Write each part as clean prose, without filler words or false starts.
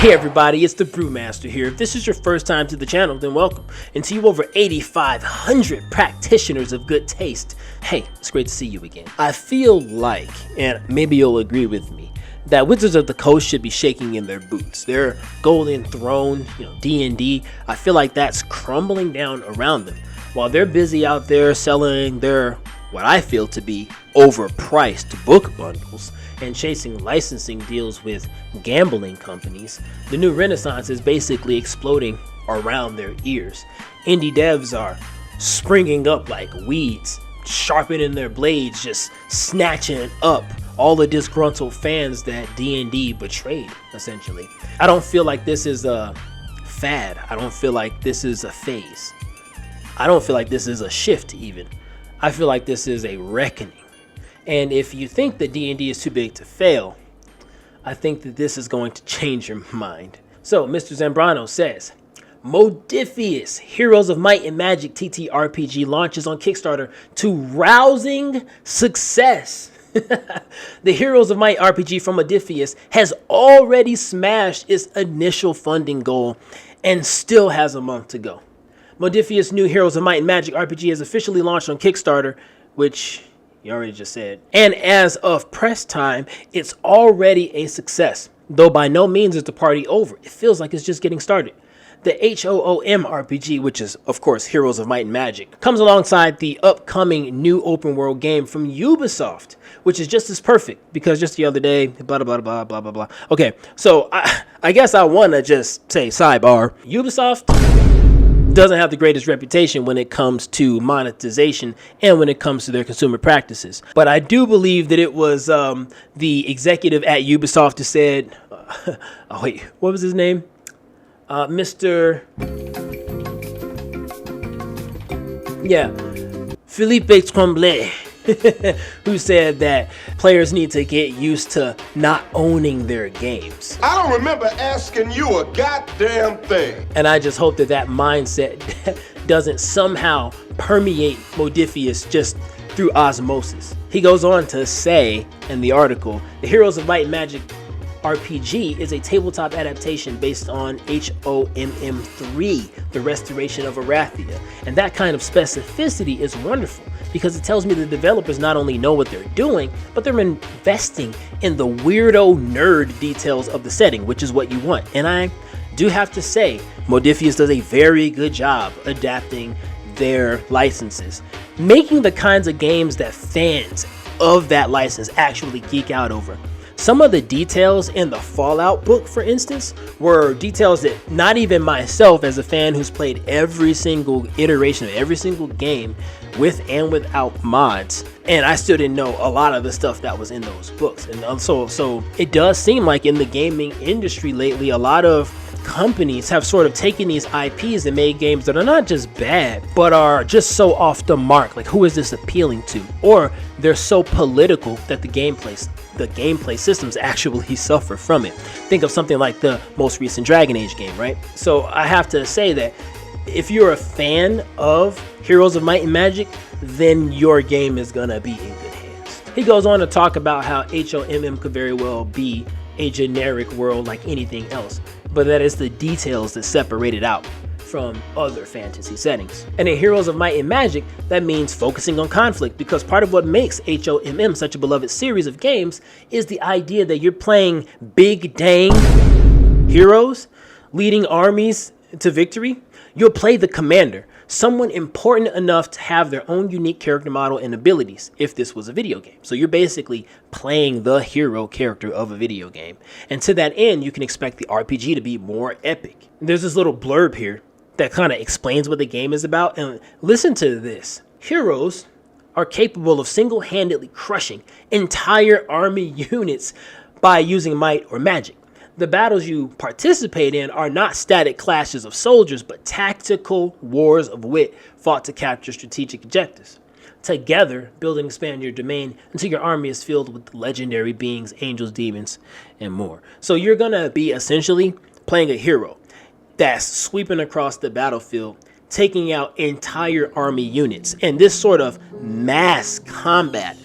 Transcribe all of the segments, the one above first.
Hey everybody, it's the Brewmaster here. If this is your first time to the channel, then welcome. And to you over 8,500 practitioners of good taste, hey, it's great to see you again. I feel like, and maybe you'll agree with me, that Wizards of the Coast should be shaking in their boots. Their golden throne, D&D, I feel like that's crumbling down around them. While they're busy out there selling their, what I feel to be, overpriced book bundles, and chasing licensing deals with gambling companies, the new renaissance is basically exploding around their ears. Indie devs are springing up like weeds, sharpening their blades, just snatching up all the disgruntled fans that D&D betrayed, essentially. I don't feel like this is a fad. I don't feel like this is a phase. I don't feel like this is a shift even. I feel like this is a reckoning. And if you think that D&D is too big to fail, I think that this is going to change your mind. So, Mr. Zambrano says, Modiphius, Heroes of Might and Magic TTRPG launches on Kickstarter to rousing success. The Heroes of Might RPG from Modiphius has already smashed its initial funding goal and still has a month to go. Modiphius' new Heroes of Might and Magic RPG has officially launched on Kickstarter, which you already just said. And as of press time, it's already a success. Though by no means is the party over. It feels like it's just getting started. The HOOM RPG, which is, of course, Heroes of Might and Magic, comes alongside the upcoming new open world game from Ubisoft, which is just as perfect because just the other day, blah, blah, blah, blah, blah, blah. Okay, so I guess I want to just say sidebar. Ubisoft doesn't have the greatest reputation when it comes to monetization and when it comes to their consumer practices. But I do believe that it was the executive at Ubisoft who said, oh wait, what was his name? Philippe Tremblay, who said that players need to get used to not owning their games. I don't remember asking you a goddamn thing. And I just hope that that mindset doesn't somehow permeate Modiphius just through osmosis. He goes on to say in the article, the Heroes of Might and Magic RPG is a tabletop adaptation based on HOMM 3, the restoration of Arathia. And that kind of specificity is wonderful because it tells me the developers not only know what they're doing, but they're investing in the weirdo nerd details of the setting, which is what you want. And I do have to say, Modiphius does a very good job adapting their licenses, making the kinds of games that fans of that license actually geek out over. Some of the details in the Fallout book, for instance, were details that not even myself, as a fan who's played every single iteration of every single game with and without mods, and I still didn't know a lot of the stuff that was in those books. And so it does seem like in the gaming industry lately, a lot of companies have sort of taken these IPs and made games that are not just bad, but are just so off the mark. Like, who is this appealing to? Or they're so political that the gameplay systems actually suffer from it. Think of something like the most recent Dragon Age game, right? So I have to say that if you're a fan of Heroes of Might and Magic, then your game is gonna be in good hands. He goes on to talk about how HOMM could very well be a generic world like anything else, but that is the details that separate it out from other fantasy settings. And in Heroes of Might and Magic, that means focusing on conflict, because part of what makes HOMM such a beloved series of games is the idea that you're playing big dang heroes leading armies to victory. You'll play the commander, someone important enough to have their own unique character model and abilities if this was a video game. So you're basically playing the hero character of a video game. And to that end, you can expect the RPG to be more epic. There's this little blurb here that kind of explains what the game is about. And listen to this. Heroes are capable of single-handedly crushing entire army units by using might or magic. The battles you participate in are not static clashes of soldiers, but tactical wars of wit fought to capture strategic objectives. Together, build and expand your domain until your army is filled with legendary beings, angels, demons, and more. So you're gonna be essentially playing a hero that's sweeping across the battlefield, taking out entire army units. And this sort of mass combat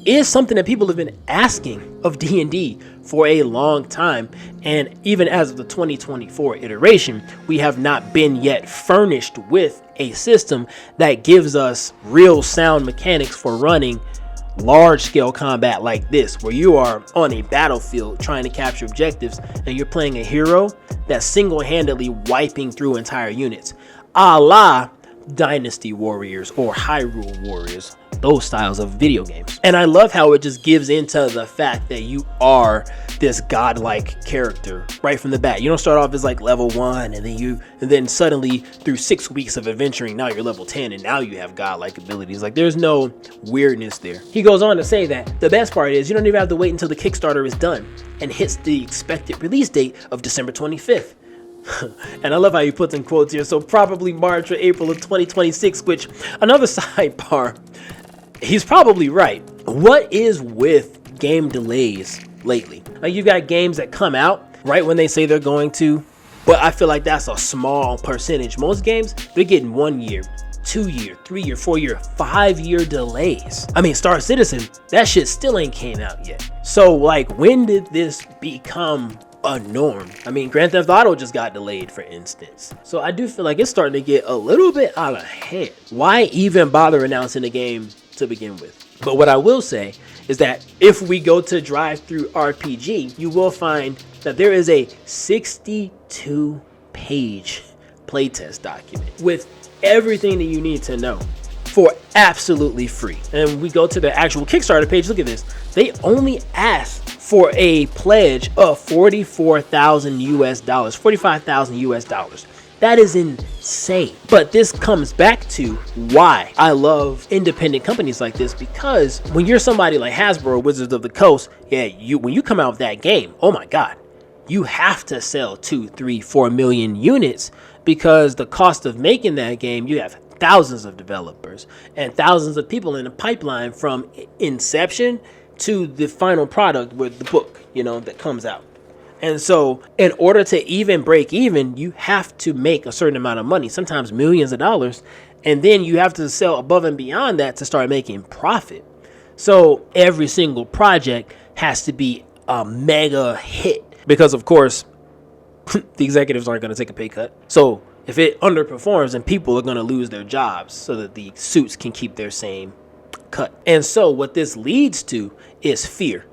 is something that people have been asking of D&D for a long time. And even as of the 2024 iteration, we have not been yet furnished with a system that gives us real sound mechanics for running large scale combat like this, where you are on a battlefield trying to capture objectives and you're playing a hero that's single-handedly wiping through entire units, a la Dynasty Warriors or Hyrule Warriors, those styles of video games. And I love how it just gives into the fact that you are this godlike character right from the bat. You don't start off as like level 1 and then suddenly through 6 weeks of adventuring, now you're level 10 and now you have godlike abilities. Like, there's no weirdness there. He goes on to say that the best part is you don't even have to wait until the Kickstarter is done and hits the expected release date of December 25th. And I love how you put in quotes here, so probably March or April of 2026, which, another sidebar, he's probably right. What is with game delays lately? Like, you've got games that come out right when they say they're going to, but I feel like that's a small percentage. Most games, they're getting 1 year, 2 year, 3 year, 4 year, 5 year delays. I mean, Star Citizen, that shit still ain't came out yet. So like, when did this become a norm? I mean, Grand Theft Auto just got delayed, for instance. So I do feel like it's starting to get a little bit out of hand. Why even bother announcing the game to begin with? But what I will say is that if we go to Drive-Thru RPG, you will find that there is a 62-page playtest document with everything that you need to know for absolutely free. And we go to the actual Kickstarter page. Look at this. They only asked for a pledge of $44,000 US, $45,000 US. That is insane. But this comes back to why I love independent companies like this, because when you're somebody like Hasbro, Wizards of the Coast, when you come out with that game, oh my God, you have to sell 2, 3, 4 million units, because the cost of making that game, you have thousands of developers and thousands of people in the pipeline from inception to the final product with the book, that comes out. And so in order to even break even, you have to make a certain amount of money, sometimes millions of dollars. And then you have to sell above and beyond that to start making profit. So every single project has to be a mega hit, because of course, the executives aren't going to take a pay cut. So if it underperforms, then people are going to lose their jobs so that the suits can keep their same cut. And so what this leads to is fear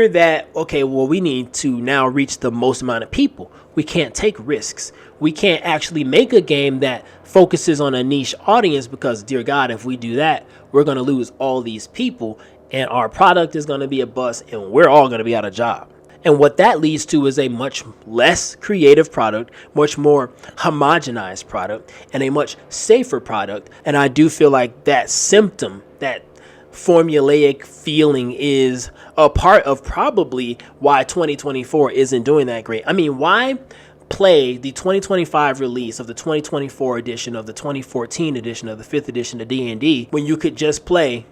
that, okay, well, we need to now reach the most amount of people. We can't take risks. We can't actually make a game that focuses on a niche audience, because, dear God, if we do that, we're going to lose all these people and our product is going to be a bust and we're all going to be out of job. And what that leads to is a much less creative product, much more homogenized product, and a much safer product. And I do feel like that symptom, that formulaic feeling, is a part of probably why 2024 isn't doing that great. I mean, why play the 2025 release of the 2024 edition of the 2014 edition of the 5th edition of D&D when you could just play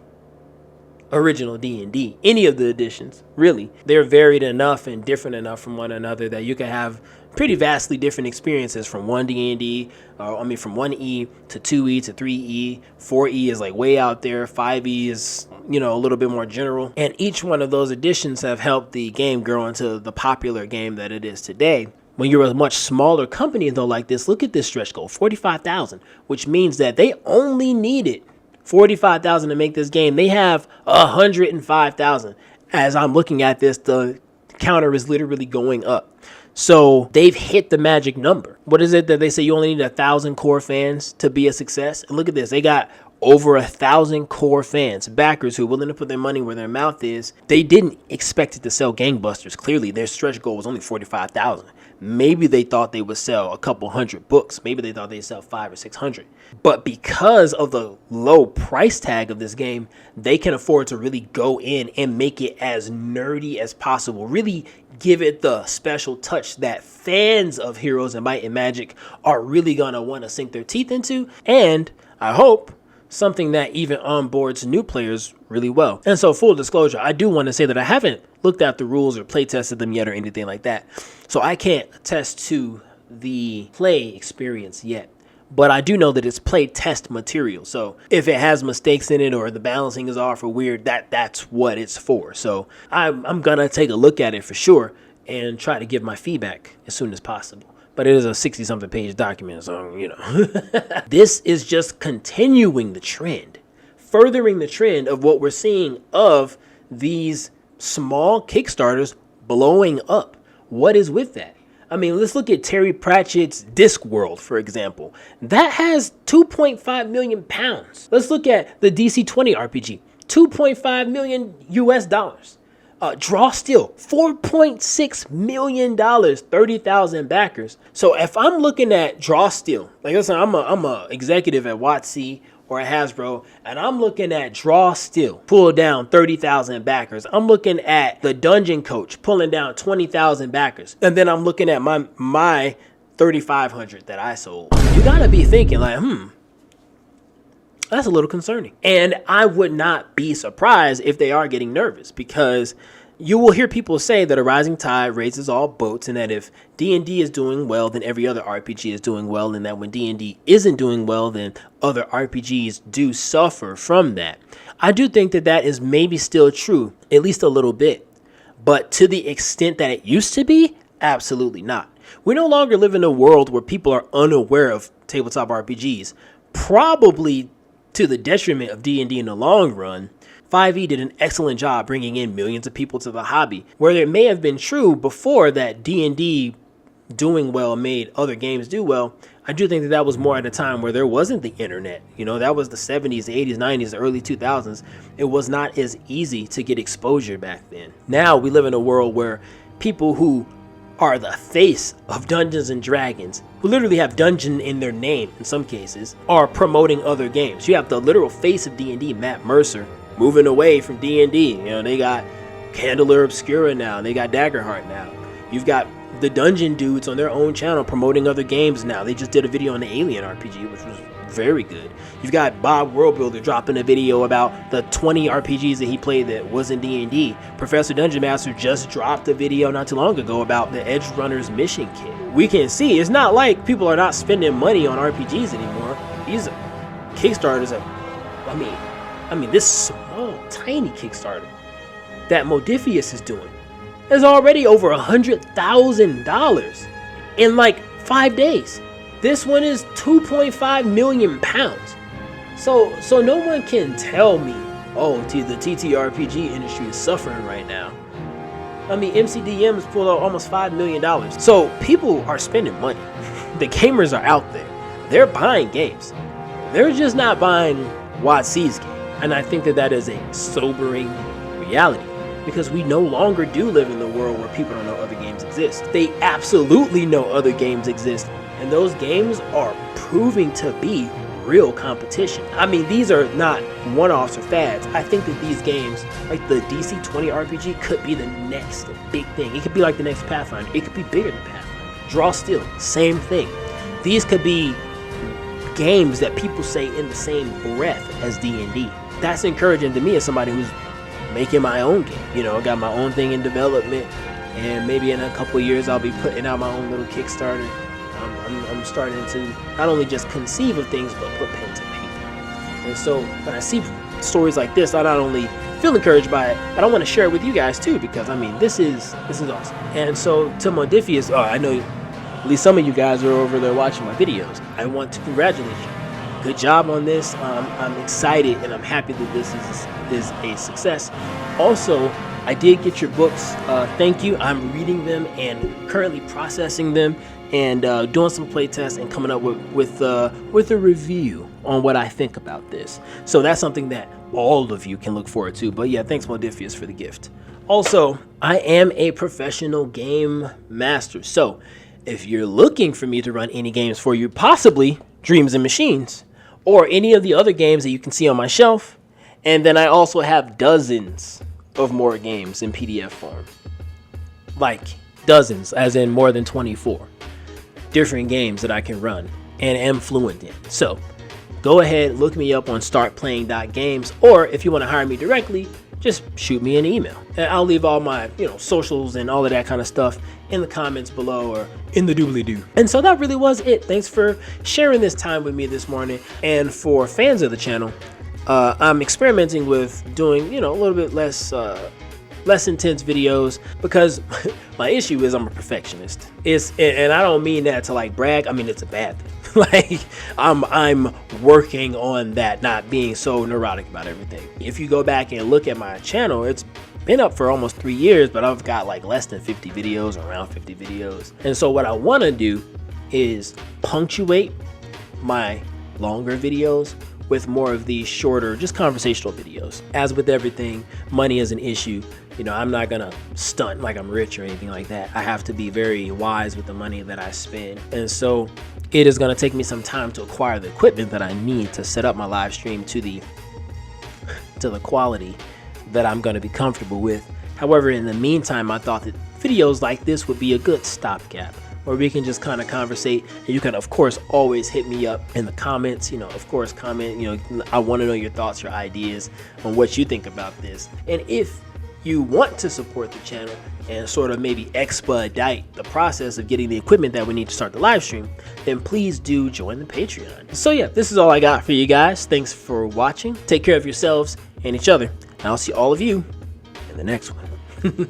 original D&D? Any of the editions, really. They're varied enough and different enough from one another that you can have pretty vastly different experiences from one D&D, from 1E to 2E to 3E. 4E is like way out there. 5E is, a little bit more general. And each one of those editions have helped the game grow into the popular game that it is today. When you're a much smaller company, though, like this, look at this stretch goal, 45,000, which means that they only needed 45,000 to make this game. They have 105,000. As I'm looking at this, the counter is literally going up. So they've hit the magic number. What is it that they say you only need 1,000 core fans to be a success? And look at this. They got over 1,000 core fans, backers who are willing to put their money where their mouth is. They didn't expect it to sell gangbusters. Clearly, their stretch goal was only 45,000. Maybe they thought they would sell a couple hundred books. Maybe they thought they'd sell 500 or 600. But because of the low price tag of this game, they can afford to really go in and make it as nerdy as possible. Really give it the special touch that fans of Heroes and Might and Magic are really going to want to sink their teeth into. And I hope something that even onboards new players really well. And so, full disclosure, I do want to say that I haven't looked at the rules or play tested them yet or anything like that. So I can't attest to the play experience yet. but I do know that it's play test material. So if it has mistakes in it or the balancing is off or weird, that's what it's for. So I'm gonna take a look at it for sure and try to give my feedback as soon as possible. But it is a 60-something page document, so, you know. This is just continuing the trend, furthering the trend of what we're seeing of these small Kickstarters blowing up. What is with that? I mean, let's look at Terry Pratchett's Discworld, for example. That has 2.5 million pounds. Let's look at the DC-20 RPG, 2.5 million US dollars. Draw Steel, $4.6 million, 30,000 backers. So if I'm looking at Draw Steel, like listen, I'm a executive at WotC or at Hasbro, and I'm looking at Draw Steel, pull down 30,000 backers. I'm looking at the Dungeon Coach pulling down 20,000 backers. And then I'm looking at my 3,500 that I sold. You gotta be thinking like, that's a little concerning. And I would not be surprised if they are getting nervous, because you will hear people say that a rising tide raises all boats, and that if D&D is doing well, then every other RPG is doing well, and that when D&D isn't doing well, then other RPGs do suffer from that. I do think that that is maybe still true, at least a little bit. But to the extent that it used to be, absolutely not. We no longer live in a world where people are unaware of tabletop RPGs, probably to the detriment of D&D in the long run. 5e did an excellent job bringing in millions of people to the hobby, where it may have been true before that D&D doing well made other games do well. I do think that that was more at a time where there wasn't the internet. You know, that was the 70s, the 80s, 90s, the early 2000s. It was not as easy to get exposure back then. Now we live in a world where people who are the face of Dungeons and Dragons, who literally have dungeon in their name in some cases, are promoting other games. You have the literal face of D&D, Matt Mercer, moving away from D&D. You know, they got Candela Obscura now, they got Daggerheart now. You've got the Dungeon dudes on their own channel promoting other games now. They just did a video on the Alien RPG, which was very good. You've got Bob Worldbuilder dropping a video about the 20 RPGs that he played that wasn't D&D. Professor Dungeon Master just dropped a video not too long ago about the Edge Runner's Mission Kit. We can see it's not like people are not spending money on RPGs anymore. These Kickstarters I mean, this small, tiny Kickstarter that Modiphius is doing is already over $100,000 in like 5 days. This one is 2.5 million pounds. So no one can tell me, oh, the TTRPG industry is suffering right now. I mean, MCDM has pulled out almost $5 million. So people are spending money. The gamers are out there. They're buying games. They're just not buying WotC's game. And I think that that is a sobering reality, because we no longer do live in the world where people don't know other games exist. They absolutely know other games exist, and those games are proving to be real competition. I mean, these are not one-offs or fads. I think that these games, like the DC-20 RPG, could be the next big thing. It could be like the next Pathfinder. It could be bigger than Pathfinder. Draw Steel, same thing. These could be games that people say in the same breath as D&D. That's encouraging to me as somebody who's making my own game. You know, I got my own thing in development, and maybe in a couple of years I'll be putting out my own little Kickstarter. I'm starting to not only just conceive of things, but put pen to paper. And so when I see stories like this, I not only feel encouraged by it, but I want to share it with you guys too, because I mean, this is awesome. And so to Modiphius, I know at least some of you guys are over there watching my videos. I want to congratulate you. Good job on this. I'm excited and I'm happy that this is a success. Also, I did get your books. Thank you. I'm reading them and currently processing them and doing some play tests and coming up with a review on what I think about this. So that's something that all of you can look forward to. But yeah, thanks Modiphius for the gift. Also, I am a professional game master. So if you're looking for me to run any games for you, possibly Dreams and Machines, or any of the other games that you can see on my shelf. And then I also have dozens of more games in PDF form. Like dozens, as in more than 24 different games that I can run and am fluent in. So go ahead, look me up on startplaying.games, or if you want to hire me directly, just shoot me an email. And I'll leave all my, socials and all of that kind of stuff in the comments below or in the doobly-doo. And so that really was it. Thanks for sharing this time with me this morning. And for fans of the channel, I'm experimenting with doing, a little bit less intense videos, because my issue is I'm a perfectionist. And I don't mean that to like brag. I mean, it's a bad thing. Like I'm working on that, not being so neurotic about everything. If you go back and look at my channel, it's been up for almost 3 years, but I've got like less than 50 videos, around 50 videos. And so what I want to do is punctuate my longer videos with more of these shorter, just conversational videos. As with everything, money is an issue. I'm not gonna stunt like I'm rich or anything like that. I have to be very wise with the money that I spend. And so it is gonna take me some time to acquire the equipment that I need to set up my live stream to the quality that I'm gonna be comfortable with. However, in the meantime, I thought that videos like this would be a good stopgap, where we can just kind of conversate. And you can, of course, always hit me up in the comments. Of course, comment. I want to know your thoughts, your ideas on what you think about this. And if you want to support the channel and sort of maybe expedite the process of getting the equipment that we need to start the live stream, then please do join the Patreon. So yeah, this is all I got for you guys. Thanks for watching. Take care of yourselves and each other. And I'll see all of you in the next one.